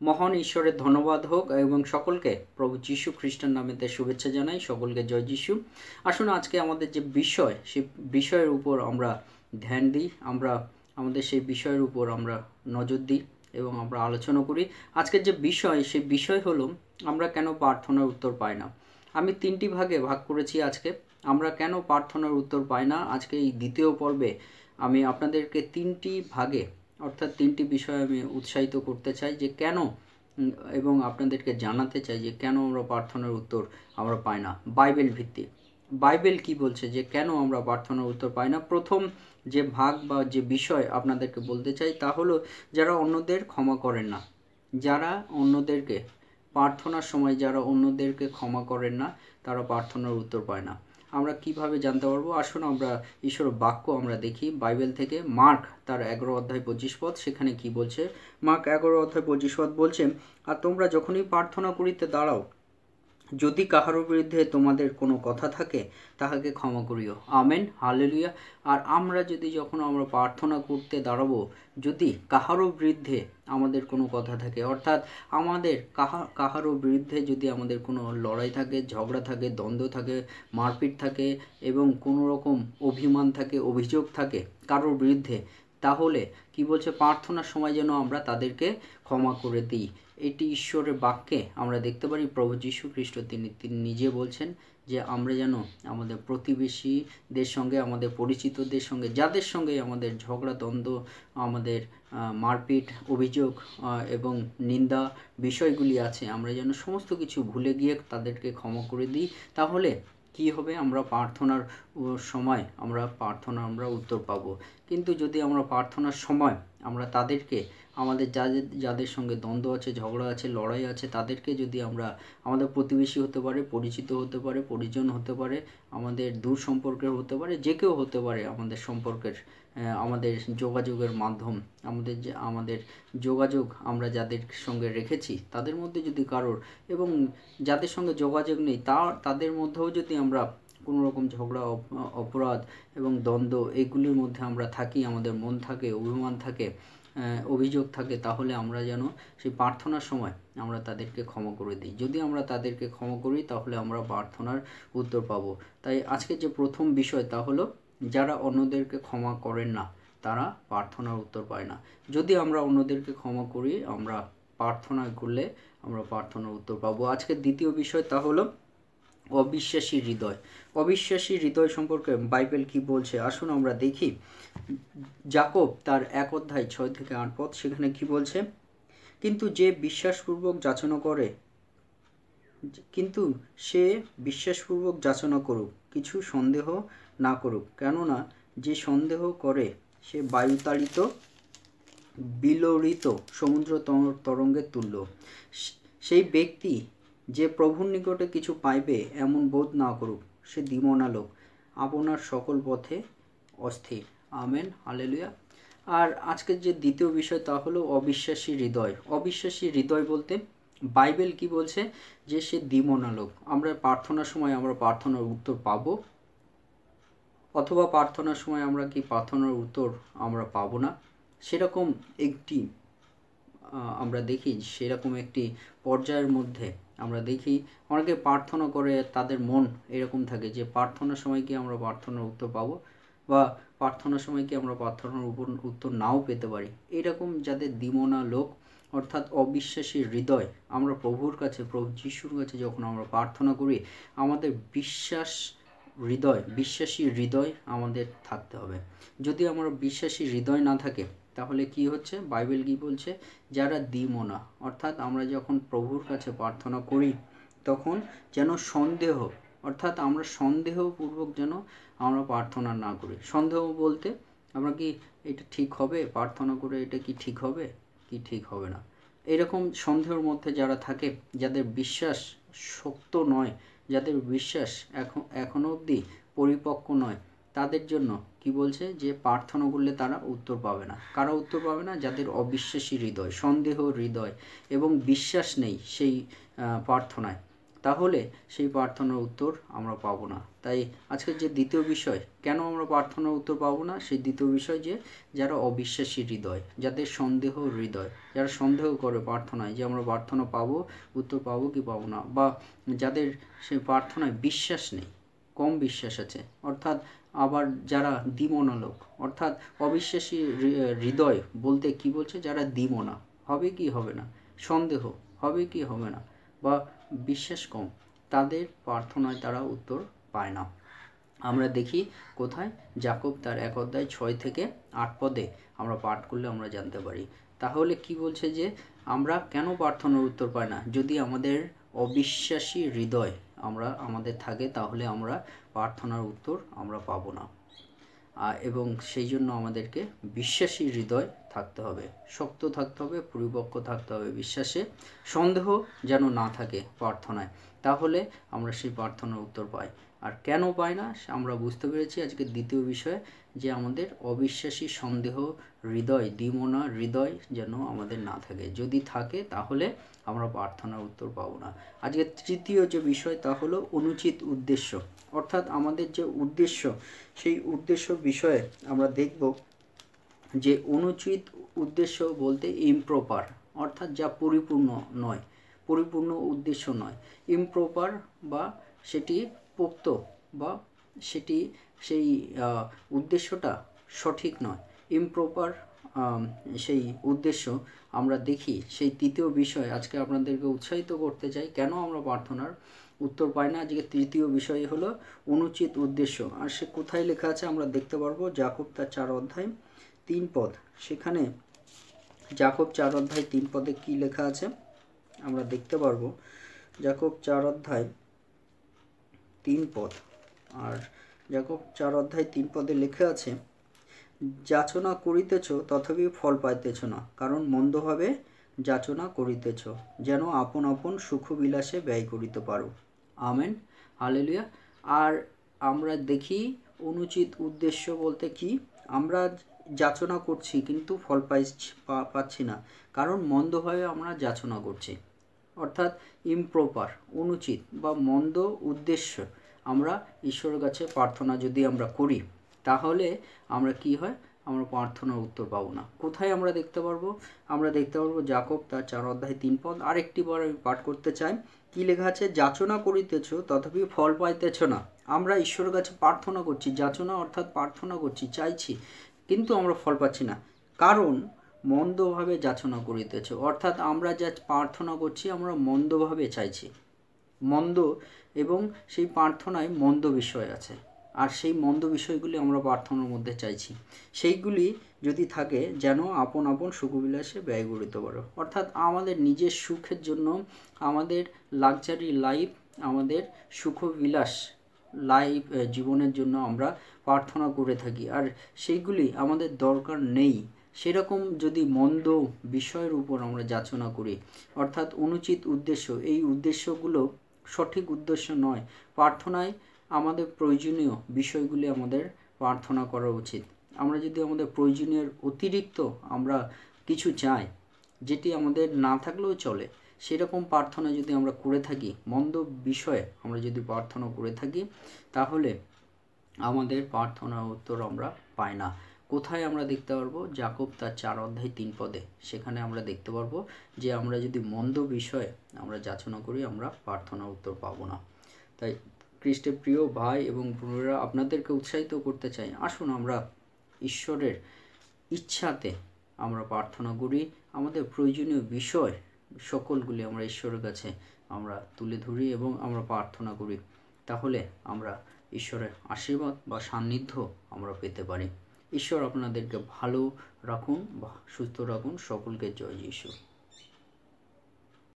মহান ঈশ্বরের ধন্যবাদ হোক এবং সকলকে প্রভু যীশু খ্রিস্টের নামেতে শুভেচ্ছা জানাই। সকলকে জয় যীশু। আসুন আজকে আমাদের যে বিষয়, সেই বিষয়ের উপর আমরা ধ্যান দিই, আমরা আমাদের সেই বিষয়ের উপর আমরা নজর দিই এবং আমরা আলোচনা করি। আজকের যে বিষয়, সেই বিষয় হলো আমরা কেন প্রার্থনার উত্তর পাই না। আমি তিনটি ভাগে ভাগ করেছি আজকে। আমরা কেন প্রার্থনার উত্তর পাই না, আজকে এই দ্বিতীয় পর্বে আমি আপনাদেরকে তিনটি ভাগে অর্থাৎ তিনটি বিষয় আমি উৎসাহিত করতে চাই যে কেন, এবং আপনাদেরকে জানাতে চাই যে কেন আমরা প্রার্থনার উত্তর আমরা পাই না। বাইবেল ভিত্তিক বাইবেল কি বলছে যে কেন আমরা প্রার্থনার উত্তর পাই না। প্রথম যে ভাগ বা যে বিষয় আপনাদেরকে বলতে চাই তা হলো যারা অন্যদের ক্ষমা করেন না, যারা অন্যদেরকে প্রার্থনার সময় যারা অন্যদেরকে ক্ষমা করেন না, তারা প্রার্থনার উত্তর পায় না। আমরা কিভাবে জানতে পারবো? আসুন আমরা ঈশ্বর বাক্য আমরা দেখি বাইবেল থেকে। মার্ক তার 11 অধ্যায় 25 পদ, সেখানে কি বলছে? মার্ক 11 অধ্যায় 25 পদ বলছে, আর তোমরা যখনই প্রার্থনা করিতে দাঁড়াও, যদি কাহারও বিরুদ্ধে তোমাদের কোনো কথা থাকে, তাহাকে ক্ষমা করিও। Amen, hallelujah. আর আমরা যখন আমরা প্রার্থনা করতে দাঁড়াবো, যদি কাহারও বিরুদ্ধে আমাদের কোনো কথা থাকে, অর্থাৎ আমাদের কাহারও বিরুদ্ধে যদি আমাদের কোনো লড়াই থাকে, ঝগড়া থাকে, দ্বন্দ্ব থাকে, মারপিট থাকে এবং কোনো রকম অভিমান থাকে, অভিযোগ থাকে কারোর বিরুদ্ধে, তাহলে কি বলছে? প্রার্থনার সময় যেন আমরা তাদেরকে ক্ষমা করে দিই। এটি ঈশ্বরের বাক্যে আমরা দেখতে পারি। প্রভু যীশু খ্রিস্ট তিনি নিজে বলছেন যে আমরা যেন আমাদের প্রতিবেশীদের সঙ্গে, আমাদের পরিচিতদের সঙ্গে, যাদের সঙ্গে আমাদের ঝগড়া দ্বন্দ্ব, আমাদের মারপিট, অভিযোগ এবং নিন্দা বিষয়গুলি আছে, আমরা যেন সমস্ত কিছু ভুলে গিয়ে তাদেরকে ক্ষমা করে দিই। তাহলে কি হবে? আমরা প্রার্থনার সময় আমরা উত্তর পাবো। কিন্তু যদি আমরা প্রার্থনার সময় আমরা তাদেরকে, আমাদের যাদের সঙ্গে দ্বন্দ্ব আছে, ঝগড়া আছে, লড়াই আছে, তাদেরকে যদি আমরা, আমাদের প্রতিবেশী হতে পারে, পরিচিত হতে পারে, পরিজন হতে পারে, আমাদের দূর সম্পর্কের হতে পারে, যে কেউ হতে পারে, আমাদের সম্পর্কের আমাদের যোগাযোগের মাধ্যম, আমাদের যোগাযোগ আমরা যাদের সঙ্গে রেখেছি তাদের মধ্যে যদি কারোর, এবং যাদের সঙ্গে যোগাযোগ নেই তাদের মধ্যেও যদি আমরা কোনো রকম ঝগড়া, অপরাধ এবং দ্বন্দ্ব এগুলির মধ্যে আমরা থাকি, আমাদের মন থাকে, অভিমান থাকে, অভিযোগ থাকে, তাহলে আমরা যেন সেই প্রার্থনার সময় আমরা তাদেরকে ক্ষমা করে দিই। যদি আমরা তাদেরকে ক্ষমা করি, তাহলে আমরা প্রার্থনার উত্তর পাবো। তাই আজকে যে প্রথম বিষয় তা হলো যারা অন্যদেরকে ক্ষমা করেন না, তারা প্রার্থনার উত্তর পায় না। যদি আমরা অন্যদেরকে ক্ষমা করি, আমরা প্রার্থনা করলে আমরা প্রার্থনার উত্তর পাবো। আজকের দ্বিতীয় বিষয় তা হলো অবিশ্বাসী হৃদয়। অবিশ্বাসী হৃদয় সম্পর্কে বাইবেল কি বলছে? আসুন আমরা দেখি। যাকব তার 1 অধ্যায় 6-8 পদ, সেখানে কি বলছে? কিন্তু সে বিশ্বাসপূর্বক যাচনা করুক, কিছু সন্দেহ না করুক, কেননা যে সন্দেহ করে সে বায়ুতাড়িত বিলরিত সমুদ্র তরঙ্গের তুল্য। সেই ব্যক্তি যে প্রভুর নিকটে কিছু পাইবে এমন বোধ না করুক, সে দ্বিমনা লোক, আপনার সকল পথে অস্থির। Amen, hallelujah. আর আজকের যে দ্বিতীয় বিষয় তা হলো অবিশ্বাসী হৃদয়। অবিশ্বাসী হৃদয় বলতে বাইবেল কি বলছে? যে সে দ্বিমনা লোক। আমরা প্রার্থনার সময় আমরা প্রার্থনার উত্তর পাবো, অথবা প্রার্থনার সময় আমরা কি প্রার্থনার উত্তর আমরা পাবো না, সেরকম একটি আমরা দেখি, সেরকম একটি পর্যায়ের মধ্যে আমরা দেখি অনেকে প্রার্থনা করে তাদের মন এরকম থাকে যে প্রার্থনার সময় কি আমরা প্রার্থনার উত্তর পাবো, বা প্রার্থনার সময় কি আমরা প্রার্থনার উত্তর নাও পেতে পারি। এরকম যাদের দ্বিমনা লোক, অর্থাৎ অবিশ্বাসী হৃদয়, আমরা প্রভুর কাছে, প্রভু যিশুর কাছে যখন আমরা প্রার্থনা করি, আমাদের বিশ্বাসী হৃদয় আমাদের থাকতে হবে। যদি আমরা বিশ্বাসী হৃদয় না থাকে, তাহলে কি হচ্ছে? বাইবেল কি বলছে? যারা দ্বিমনা, অর্থাৎ আমরা যখন প্রভুর কাছে প্রার্থনা করি তখন যেন সন্দেহ, অর্থাৎ আমরা সন্দেহপূর্বক যেন আমরা প্রার্থনা না করি। সন্দেহ বলতে আমরা কি এটা ঠিক হবে, প্রার্থনা করে এটা কি ঠিক হবে কি ঠিক হবে না, এরকম সন্দেহের মধ্যে যারা থাকে, যাদের বিশ্বাস শক্ত নয়, যাদের বিশ্বাস এখনো অবধি পরিপক্ক নয়, তাদের জন্য কি বলছে? যে প্রার্থনা করলে তারা উত্তর পাবে না। কারা উত্তর পাবে না? যাদের অবিশ্বাসী হৃদয়, সন্দেহ হৃদয় এবং বিশ্বাস নেই সেই প্রার্থনায়, তাহলে সেই প্রার্থনার উত্তর আমরা পাবো না। তাই আজকের যে দ্বিতীয় বিষয়, কেন আমরা প্রার্থনার উত্তর পাবো না, সেই দ্বিতীয় বিষয় যে যারা অবিশ্বাসী হৃদয়, যাদের সন্দেহ হৃদয়, যারা সন্দেহ করে প্রার্থনায় যে আমরা প্রার্থনা পাবো, উত্তর পাবো কি পাবো না, বা যাদের সে প্রার্থনায় বিশ্বাস নেই, কম বিশ্বাস আছে, অর্থাৎ আবার যারা দ্বিমনা লোক, অর্থাৎ অবিশ্বাসী হৃদয় বলতে কি বলছে, যারা দ্বিমনা, হবে কি হবে না, সন্দেহ হবে কি হবে না, বা বিশ্বাস কম, তাদের প্রার্থনায় তারা উত্তর পায় না। আমরা দেখি কোথায়, যাকব তার 1:6-8 পদে আমরা পাঠ করলে আমরা জানতে পারি। তাহলে কি বলছে যে আমরা কেন প্রার্থনার উত্তর পাই না, যদি আমাদের অবিশ্বাসী হৃদয় আমাদের থাকে, তাহলে আমরা প্রার্থনার উত্তর আমরা পাবো না। এবং সেই জন্য আমাদেরকে বিশ্বাসী হৃদয় থাকতে হবে, শক্ত থাকতে হবে, পরিপক্ক থাকতে হবে বিশ্বাসে, সন্দেহ যেন না থাকে প্রার্থনায়, তাহলে আমরা সেই প্রার্থনার উত্তর পাই। আর কেন পাই না আমরা বুঝতে পেরেছি আজকে দ্বিতীয় বিষয়ে, যে আমাদের অবিশ্বাসী সন্দেহ হৃদয়, দ্বিমনা হৃদয় যেন আমাদের না থাকে, যদি থাকে তাহলে আমরা প্রার্থনার উত্তর পাবো না। আজকে তৃতীয় যে বিষয় তা হলো অনুচিত উদ্দেশ্য, অর্থাৎ আমাদের যে উদ্দেশ্য, সেই উদ্দেশ্য বিষয়ে আমরা দেখব যে অনুচিত উদ্দেশ্য বলতে ইমপ্রপার, অর্থাৎ যা পরিপূর্ণ নয়, পরিপূর্ণ উদ্দেশ্য নয়, ইমপ্রপার বা সেটি পোক্ত, বা সেটি সেই উদ্দেশ্যটা সঠিক নয়, ইমপ্রপার সেই উদ্দেশ্য আমরা দেখি। সেই তৃতীয় বিষয় আজকে আপনাদেরকে উৎসাহিত করতে চাই, কেন আমরা প্রার্থনার উত্তর পাই না। আজকে তৃতীয় বিষয় হলো অনুচিত উদ্দেশ্য, আর সে কোথায় লেখা আছে আমরা দেখতে পারবো, যাকব তার 4:3 পদ, সেখানে যাকব 4:3 পদে কি লেখা আছে আমরা দেখতে পারবো। যাকব 4:3 পদ, আর যাকব 4:3 পদে লেখা আছে, যাচনা করিতেছ তথাপি ফল পাইতেছ না, কারণ মন্দভাবে যাচনা করিতেছ, যেন আপন আপন সুখবিলাসে ব্যয় করিতে পারো। Amen, hallelujah. আর আমরা দেখি অনুচিত উদ্দেশ্য বলতে কি, আমরা যাচনা করছি কিন্তু ফল পাচ্ছি না, কারণ মন্দভাবে আমরা যাচনা করছি, অর্থাৎ ইমপ্রপার, অনুচিত বা মন্দ উদ্দেশ্য আমরা ঈশ্বরের কাছে প্রার্থনা যদি আমরা করি, তাহলে আমরা কি হয়, আমরা প্রার্থনার উত্তর পাবো না। কোথায় আমরা দেখতে পারবো, আমরা দেখতে পারবো যাকব তার 4:3 পদ, আরেকটি বার আমি পাঠ করতে চাই, কি লেখা আছে, যাচনা করিতেছ তথাপি ফল পাইতেছ না। আমরা ঈশ্বরের কাছে প্রার্থনা করছি, যাচনা অর্থাৎ প্রার্থনা করছি, চাইছি, কিন্তু আমরা ফল পাচ্ছি না, কারণ মন্দভাবে যাচনা করিতেছ, অর্থাৎ আমরা যা প্রার্থনা করছি আমরা মন্দভাবে চাইছি, মন্দ, এবং সেই প্রার্থনায় মন্দ বিষয় আছে, আর সেই মন্দ বিষয়গুলি আমরা প্রার্থনার মধ্যে চাইছি, সেইগুলি যদি থাকে যেন আপন আপন সুখবিলাসে ব্যয় করিতে পারো, অর্থাৎ আমাদের নিজের সুখের জন্য, আমাদের লাক্সারি লাইফ, আমাদের সুখবিলাস লাইফ জীবনের জন্য আমরা প্রার্থনা করে থাকি, আর সেইগুলি আমাদের দরকার নেই, সেরকম যদি মন্দ বিষয়ের উপর আমরা যাচনা করি, অর্থাৎ অনুচিত উদ্দেশ্য, এই উদ্দেশ্যগুলো সঠিক উদ্দেশ্য নয়, প্রার্থনায় আমাদের প্রয়োজনীয় বিষয়গুলি আমাদের প্রার্থনা করা উচিত। আমরা যদি আমাদের প্রয়োজনীয় অতিরিক্ত আমরা কিছু চাই, যেটি আমাদের না থাকলেও চলে, সেরকম প্রার্থনা যদি আমরা করে থাকি, মন্দ বিষয়ে আমরা যদি প্রার্থনা করে থাকি, তাহলে আমাদের প্রার্থনার উত্তর আমরা পাই না। কোথায় আমরা দেখতে পারবো, যাকব তার 4:3 পদে, সেখানে আমরা দেখতে পারবো যে আমরা যদি মন্দ বিষয়ে আমরা যাচনা করি, আমরা প্রার্থনার উত্তর পাবো না। তাই খ্রিস্টের প্রিয় ভাই এবং বোনেরা, আপনাদেরকে উৎসাহিত করতে চাই, আসুন আমরা ঈশ্বরের ইচ্ছাতে আমরা প্রার্থনা করি, আমাদের প্রয়োজনীয় বিষয় সকলগুলি আমরা ঈশ্বরের কাছে আমরা তুলে ধরি এবং আমরা প্রার্থনা করি, তাহলে আমরা ঈশ্বরের আশীর্বাদ বা সান্নিধ্য আমরা পেতে পারি। ঈশ্বর আপনাদেরকে ভালো রাখুন বা সুস্থ রাখুন। সকলকে জয় যিশু।